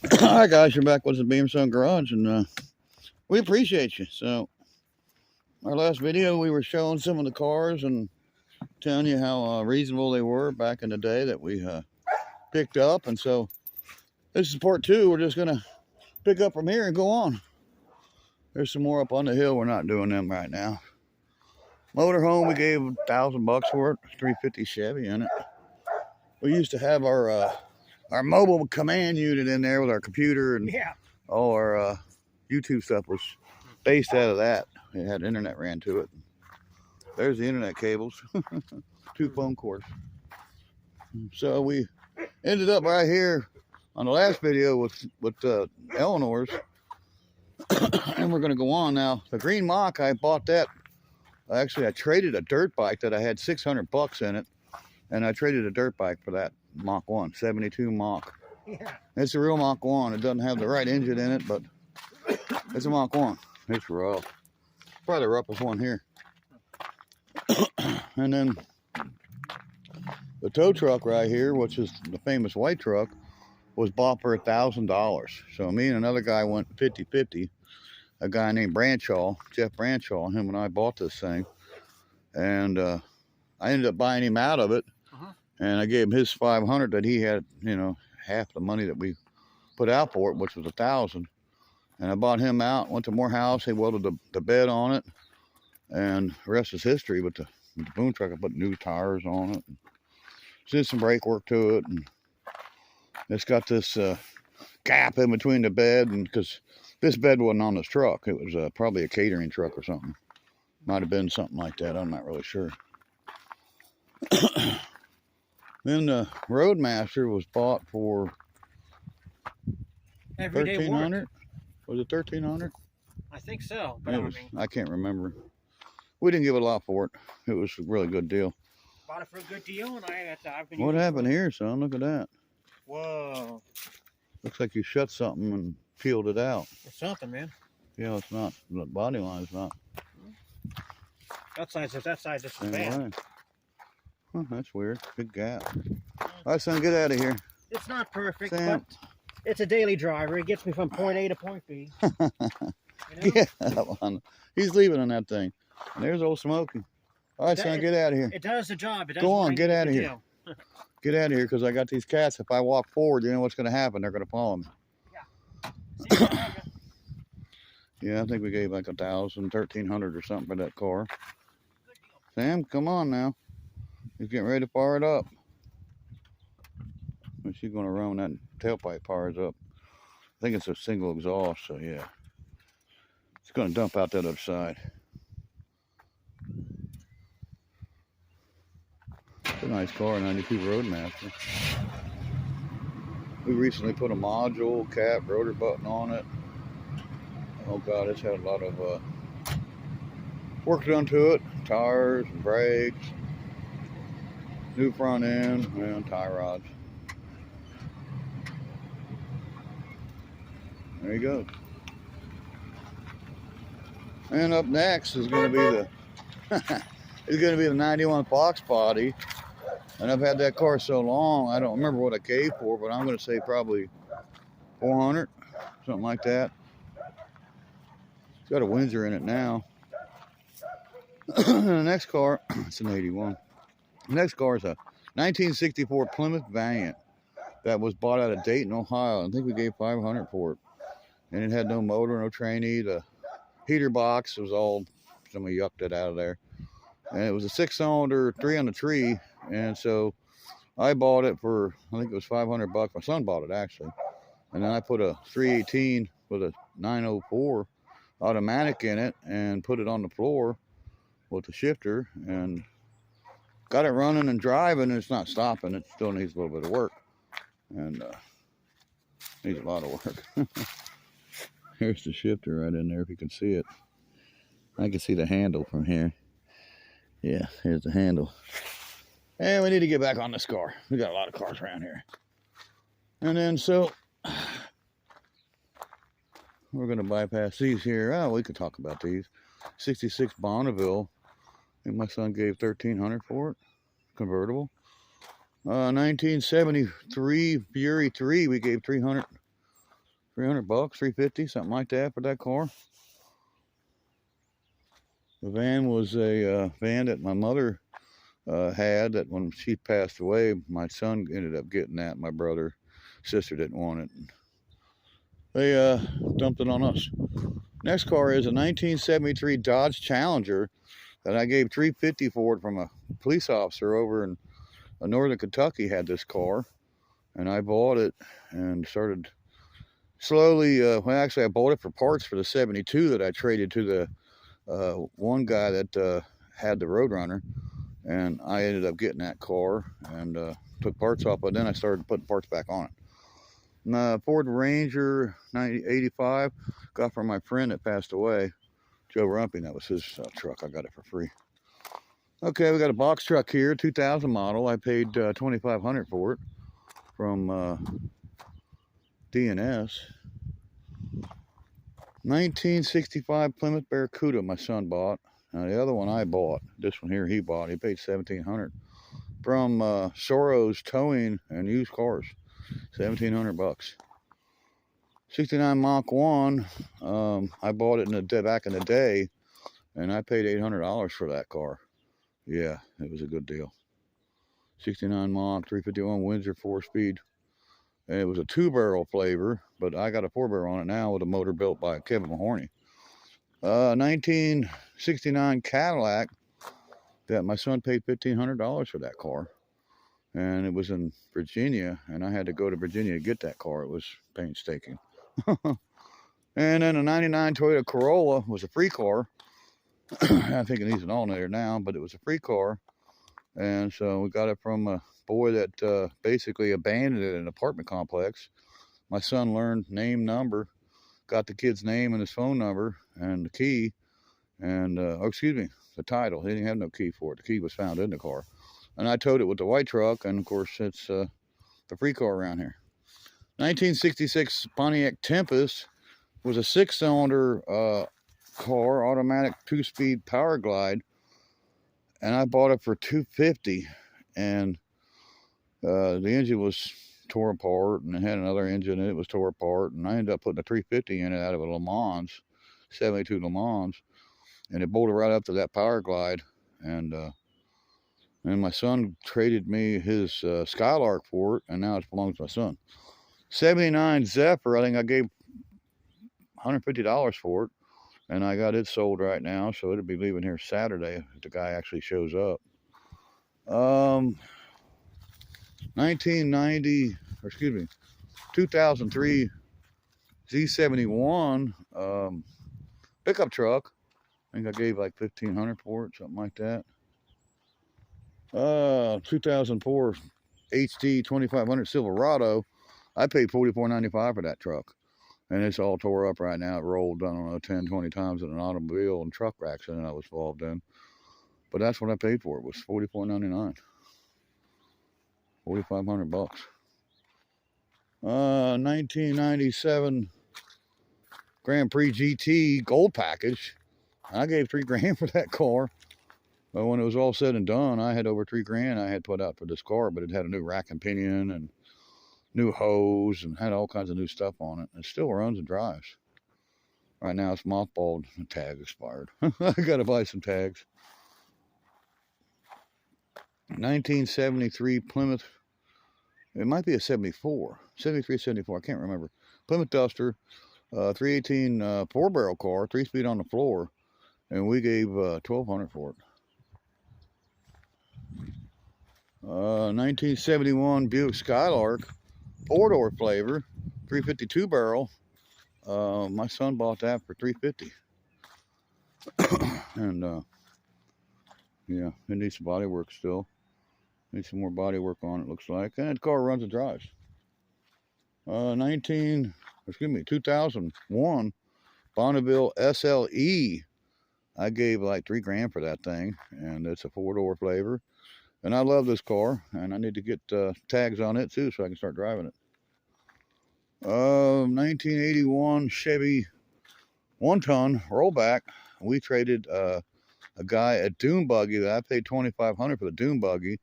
Hi guys, you're back with the Beam Sun Garage, and we appreciate you. So, our last video, we were showing some of the cars and telling you how reasonable they were back in the day that we picked up. And so, this is part two. We're just gonna pick up from here and go on. There's some more up on the hill. We're not doing them right now. Motorhome, we gave $1,000 for it. 350 Chevy in it. We used to have our mobile command unit in there with our computer, and all our YouTube stuff was based out of that. It had internet ran to it. There's the internet cables. 2 phone cords. So we ended up right here on the last video with Eleanor's. And we're going to go on now. The green Mach, I bought that. Actually, I traded a dirt bike that I had $600 in it. And I traded a dirt bike for that Mach 1, 72 Mach. Yeah. It's a real Mach 1. It doesn't have the right engine in it, but it's a Mach 1. It's rough. Probably the roughest one here. And then the tow truck right here, which is the famous white truck, was bought for $1,000. So me and another guy went 50-50. A guy named Branshaw, Jeff Branshaw, him and I bought this thing. And I ended up buying him out of it. And I gave him his $500 that he had, you know, half the money that we put out for it, which was $1,000. And I bought him out, went to Morehouse, he welded the bed on it, and the rest is history. With the boom truck, I put new tires on it, and did some brake work to it, and it's got this gap in between the bed, and because this bed wasn't on this truck, it was probably a catering truck or something. Might have been something like that, I'm not really sure. Then the Roadmaster was bought for $1,300. Was it $1,300? I think so, but I can't remember. We didn't give it a lot for it. It was a really good deal. Bought it for a good deal, and I've been. What happened here, son? Look at that. Whoa. Looks like you shut something and peeled it out. It's something, man. Yeah, it's not. The body line's not. That side just is bad. Right. Huh, that's weird. Big gap. All right, son, get out of here. It's not perfect, Sam. but it's a daily driver. It gets me from point A to point B. You know? Yeah, he's leaving on that thing. And there's old Smokey. All right, son, get out of here. It does the job. It does. Go on, get out of here. Get out of here, because I got these cats. If I walk forward, you know what's going to happen. They're going to follow me. Yeah. Yeah, I think we gave like $1,000, $1,300 or something for that car. Sam, come on now. He's getting ready to fire it up. And she's going to run when that tailpipe fires up. I think it's a single exhaust, so yeah. It's going to dump out that other side. It's a nice car, 92 Roadmaster. We recently put a module, cap, rotor button on it. Oh God, it's had a lot of work done to it. Tires and brakes. New front end and tie rods. There you go. And up next is going to be the 91 Fox body. And I've had that car so long, I don't remember what I gave for, but I'm going to say probably $400, something like that. It's got a Windsor in it now. The next car, it's an 81. The next car is a 1964 Plymouth Valiant that was bought out of Dayton, Ohio. I think we gave $500 for it. And it had no motor, no trainee. The heater box was all, somebody yucked it out of there. And it was a 6-cylinder, 3 on the tree. And so I bought it for, I think it was $500. My son bought it actually. And then I put a 318 with a 904 automatic in it and put it on the floor with the shifter and got it running and driving, and it's not stopping. It still needs a little bit of work, and needs a lot of work. Here's the shifter right in there, if you can see it. I can see the handle from here. Yeah, here's the handle. And we need to get back on this car. We got a lot of cars around here. And then so we're going to bypass these here. Oh, we could talk about these. 66 Bonneville. I think my son gave $1,300 for it. Convertible. 1973 Fury 3, we gave $300. $300, $350, something like that for that car. The van was a van that my mother had, that when she passed away, my son ended up getting that. My brother, sister didn't want it. They dumped it on us. Next car is a 1973 Dodge Challenger that I gave $350 for it from a police officer over in northern Kentucky. Had this car, and I bought it and started slowly. Well, actually, I bought it for parts for the 72 that I traded to the one guy that had the Roadrunner, and I ended up getting that car and took parts off, but then I started putting parts back on it. Ford Ranger 85 got from my friend that passed away, Joe Rumping. That was his truck. I got it for free. Okay, we got a box truck here, 2000 model. I paid $2,500 for it from D&S. 1965 Plymouth Barracuda my son bought. Now the other one I bought, this one here he bought. He paid $1,700 from Soros Towing and Used Cars. $1,700. 69 Mach 1. I bought it back in the day, and I paid $800 for that car. Yeah, it was a good deal. 69 Mach 351 Windsor 4-speed. And it was a 2-barrel flavor, but I got a 4-barrel on it now with a motor built by Kevin Mahorny. 1969 Cadillac that my son paid $1,500 for that car. And it was in Virginia, and I had to go to Virginia to get that car. It was painstaking. And then a 99 Toyota Corolla was a free car. I think it needs an alternator now, but it was a free car. And so we got it from a boy that basically abandoned it in an apartment complex. My son learned name, number, got the kid's name and his phone number and the key, and, oh, excuse me, the title. He didn't have no key for it. The key was found in the car. And I towed it with the white truck, and of course it's the free car around here. 1966 Pontiac Tempest was a 6-cylinder car, automatic 2-speed power glide, and I bought it for $250. And the engine was tore apart, and it had another engine in it, was tore apart, and I ended up putting a 350 in it out of a Le Mans, 72 Le Mans, and it bolted right up to that power glide. And my son traded me his Skylark for it, and now it belongs to my son. 79 Zephyr, I think I gave $150 for it, and I got it sold right now, so it'll be leaving here Saturday if the guy actually shows up. 1990, or excuse me, 2003 Z71 pickup truck. I think I gave like $1,500 for it, something like that. 2004 HD 2500 Silverado. I paid $44.95 for that truck, and it's all tore up right now. It rolled, I don't know, 10, 20 times in an automobile and truck accident I was involved in. But that's what I paid for it, was $44.99. $4,500. 1997 Grand Prix GT gold package. I gave $3,000 for that car. But when it was all said and done, I had over $3,000 I had put out for this car, but it had a new rack and pinion and new hose and had all kinds of new stuff on it. It still runs and drives. Right now it's mothballed. The tag expired. I gotta buy some tags. 1973 Plymouth. It might be a 74. 73, 74. I can't remember. Plymouth Duster. 318 4-barrel car. 3-speed on the floor. And we gave $1,200 for it. 1971 Buick Skylark, 4-door flavor, 352 barrel. My son bought that for $350. And yeah, it needs some body work still. Needs some more body work on it, looks like. And the car runs and drives. 2001 Bonneville SLE. I gave like $3,000 for that thing, and it's a 4-door flavor. And I love this car, and I need to get tags on it too so I can start driving it. 1981 Chevy 1-ton rollback. We traded a guy a dune buggy that I paid $2,500 for the dune buggy.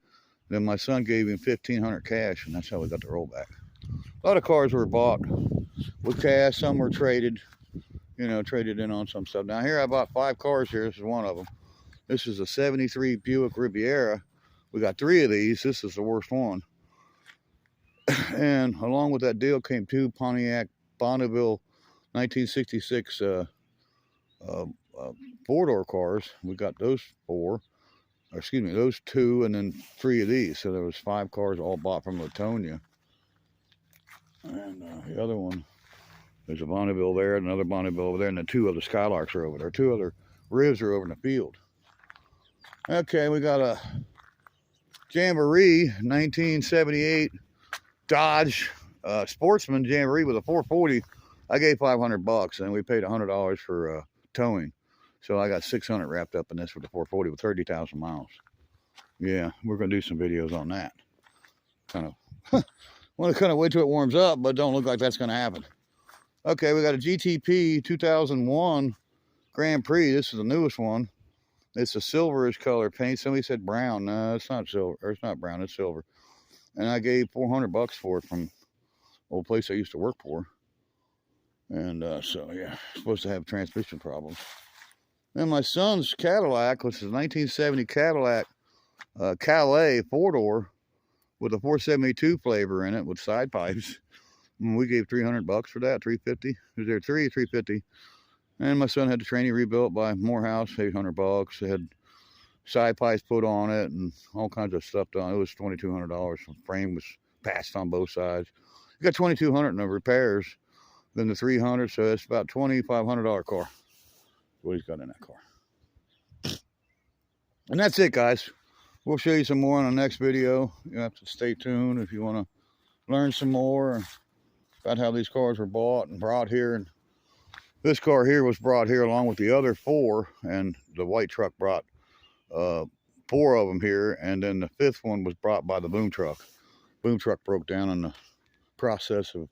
Then my son gave him $1,500 cash, and that's how we got the rollback. A lot of cars were bought with cash. Some were traded, traded in on some stuff. Now here I bought 5 cars here. This is one of them. This is a 73 Buick Riviera. We got 3 of these. This is the worst one. And along with that deal came 2 Pontiac Bonneville 1966 4-door cars. We got those 4, or excuse me, those 2, and then 3 of these. So there was 5 cars all bought from Latonia. And the other one, there's a Bonneville there, another Bonneville over there, and then 2 other Skylarks are over there. 2 other Rivs are over in the field. Okay, we got a Jamboree 1978 Dodge Sportsman Jamboree with a 440. I gave $500 and we paid $100 for towing. So I got 600 wrapped up in this with the 440 with 30,000 miles. Yeah, we're gonna do some videos on that. Want to wait till it warms up, but don't look like that's gonna happen. Okay, we got a GTP 2001 Grand Prix. This is the newest one. It's a silverish color paint. Somebody said brown. No, it's not silver. Or it's not brown. It's silver. And I gave $400 for it from an old place I used to work for. And so yeah, supposed to have transmission problems. Then my son's Cadillac, which is a 1970 Cadillac Calais 4-door with a 472 flavor in it with side pipes. And we gave $300 for that, $350. Was there $350? And my son had the tranny rebuilt by Morehouse, $800. They had side pipes put on it and all kinds of stuff done. It was $2,200. The frame was patched on both sides. You got $2,200 in the repairs, then the $300, so it's about $2,500 car. What he's got in that car. And that's it, guys. We'll show you some more in the next video. You have to stay tuned if you want to learn some more about how these cars were bought and brought here. And this car here was brought here along with the other 4, and the white truck brought 4 of them here, and then the 5th one was brought by the boom truck. Boom truck broke down in the process of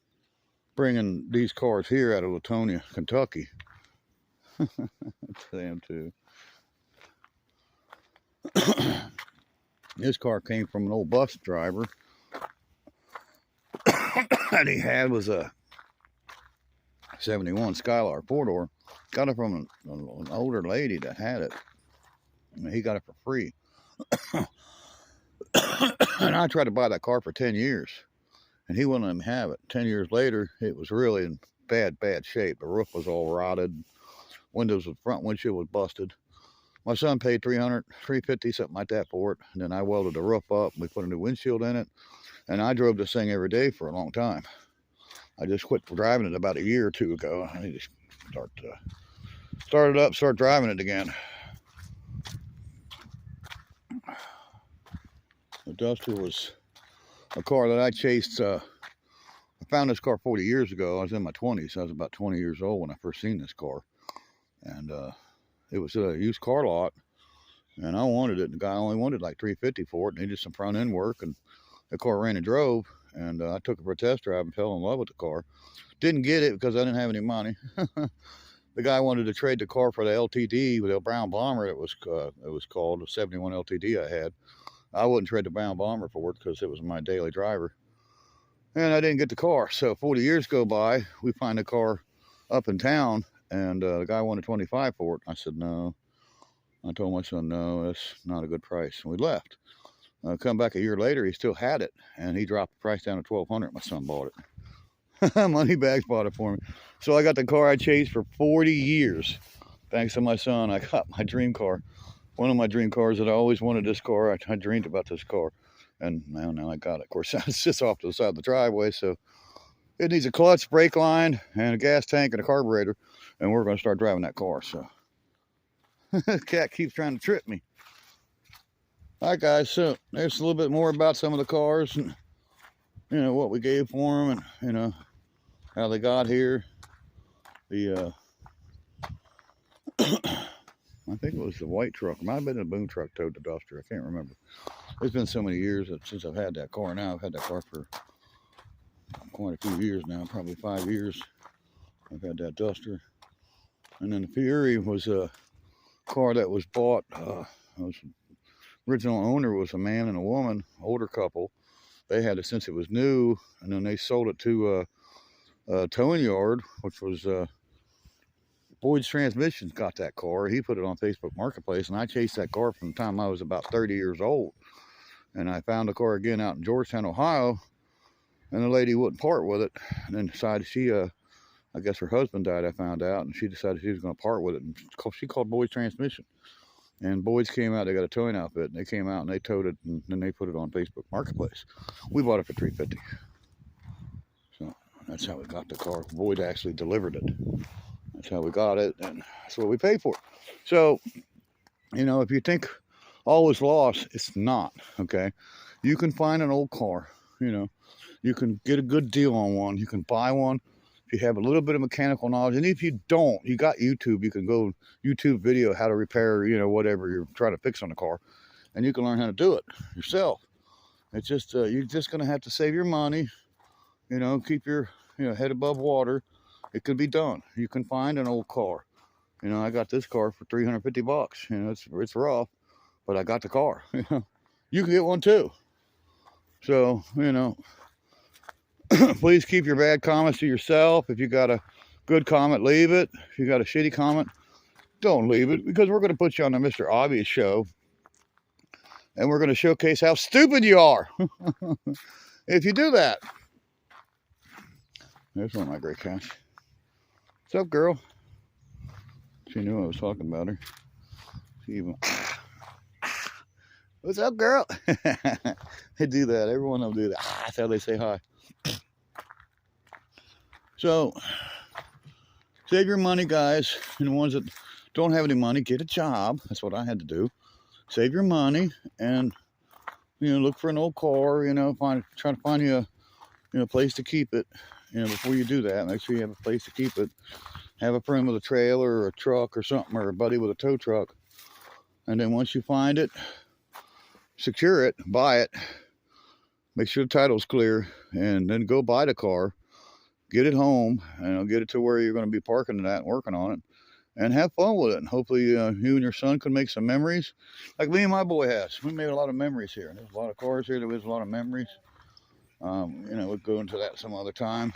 bringing these cars here out of Latonia, Kentucky. Them too. This car came from an old bus driver. That he had was a 71 Skylark 4-door. Got it from an older lady that had it. And he got it for free. And I tried to buy that car for 10 years. And he wouldn't let me have it. 10 years later, it was really in bad shape. The roof was all rotted. Windows, the front windshield was busted. My son paid $300, $350, something like that for it. And then I welded the roof up. We put a new windshield in it. And I drove this thing every day for a long time. I just quit driving it about a year or 2 ago. I need to start it up, start driving it again. The Duster was a car that I chased. I found this car 40 years ago. I was in my 20s. I was about 20 years old when I first seen this car. And it was a used car lot. And I wanted it. The guy only wanted like $350 for it. Needed some front end work. And the car ran and drove. And I took it for a test drive and fell in love with the car. Didn't get it because I didn't have any money. The guy wanted to trade the car for the LTD with a brown bomber. It was called a 71 LTD I had. I wouldn't trade the brown bomber for it because it was my daily driver. And I didn't get the car. So 40 years go by. We find a car up in town. And the guy wanted $25 for it. I said, no. I told my son, no, that's not a good price. And we left. Come back a year later, he still had it. And he dropped the price down to $1,200. My son bought it. Moneybags bought it for me. So I got the car I chased for 40 years. Thanks to my son, I got my dream car. One of my dream cars that I always wanted this car. I dreamed about this car. And now I got it. Of course, it's just off to the side of the driveway. So it needs a clutch, brake line, and a gas tank and a carburetor. And we're going to start driving that car. So cat keeps trying to trip me. All right, guys. So there's a little bit more about some of the cars and, what we gave for them and, how they got here. The, I think it was the white truck. It might have been a boom truck towed the Duster. I can't remember. It's been so many years since I've had that car now. I've had that car for quite a few years now, probably 5 years. I've had that Duster. And then the Fury was a car that was bought. Original owner was a man and a woman, older couple. They had it since it was new, and then they sold it to a towing yard, which was Boyd's Transmissions got that car. He put it on Facebook Marketplace, and I chased that car from the time I was about 30 years old. And I found the car again out in Georgetown, Ohio, and the lady wouldn't part with it. And then decided I guess her husband died, I found out, and she decided she was going to part with it. And she called Boyd's Transmission. And Boyd's came out, they got a towing outfit, and they came out and they towed it, and then they put it on Facebook Marketplace. We bought it for $350. So that's how we got the car. Boyd actually delivered it. That's how we got it, and that's what we paid for it. So, you know, if you think all is lost, it's not, okay? You can find an old car, you know. You can get a good deal on one. You can buy one if you have a little bit of mechanical knowledge. And if you don't, you got YouTube. You can go YouTube video how to repair, you know, whatever you're trying to fix on the car. And you can learn how to do it yourself. It's just, you're just going to have to save your money, you know, keep your, you know, head above water. It could be done. You can find an old car. You know, I got this car for $350. You know, it's rough, but I got the car. You can get one too. So, you know, please keep your bad comments to yourself. If you got a good comment, leave it. If you got a shitty comment, don't leave it, because we're going to put you on the Mr. Obvious show, and we're going to showcase how stupid you are if you do that. There's one of my great cats. What's up, girl? She knew I was talking about her. She even... What's up, girl? They do that. Everyone will do that. That's how they say hi. So, save your money, guys. And the ones that don't have any money, get a job. That's what I had to do. Save your money and, you know, look for an old car. You know, try to find you a place to keep it. You know, before you do that, make sure you have a place to keep it. Have a friend with a trailer or a truck or something, or a buddy with a tow truck. And then once you find it, secure it, buy it. Make sure the title's clear, and then go buy the car. Get it home, and get it to where you're going to be parking it at and working on it, and have fun with it. And hopefully you and your son can make some memories like me and my boy has. We made a lot of memories here. There's a lot of cars here. There was a lot of memories. You know, we'll go into that some other time.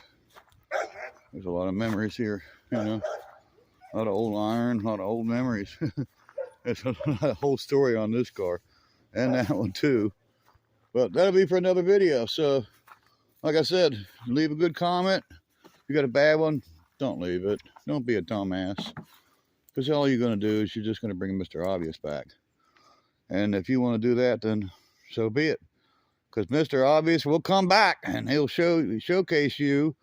There's a lot of memories here, you know. A lot of old iron, a lot of old memories. There's a whole story on this car, and that one too. But that'll be for another video. So, like I said, leave a good comment. If you got a bad one, don't leave it. Don't be a dumbass. Because all you're going to do is you're just going to bring Mr. Obvious back. And if you want to do that, then so be it. Because Mr. Obvious will come back, and he'll showcase you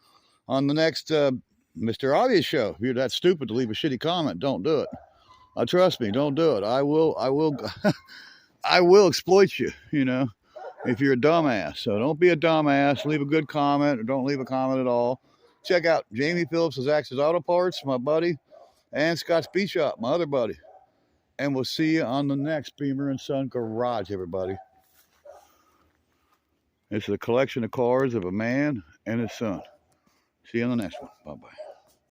on the next Mr. Obvious show. If you're that stupid to leave a shitty comment, don't do it. Trust me, don't do it. I will I will exploit you, you know, if you're a dumbass. So don't be a dumbass. Leave a good comment, or don't leave a comment at all. Check out Jamie Phillips' Axis Auto Parts, my buddy, and Scott's Beat Shop, my other buddy. And we'll see you on the next Beamer and Son Garage, everybody. It's a collection of cars of a man and his son. See you on the next one. Bye-bye.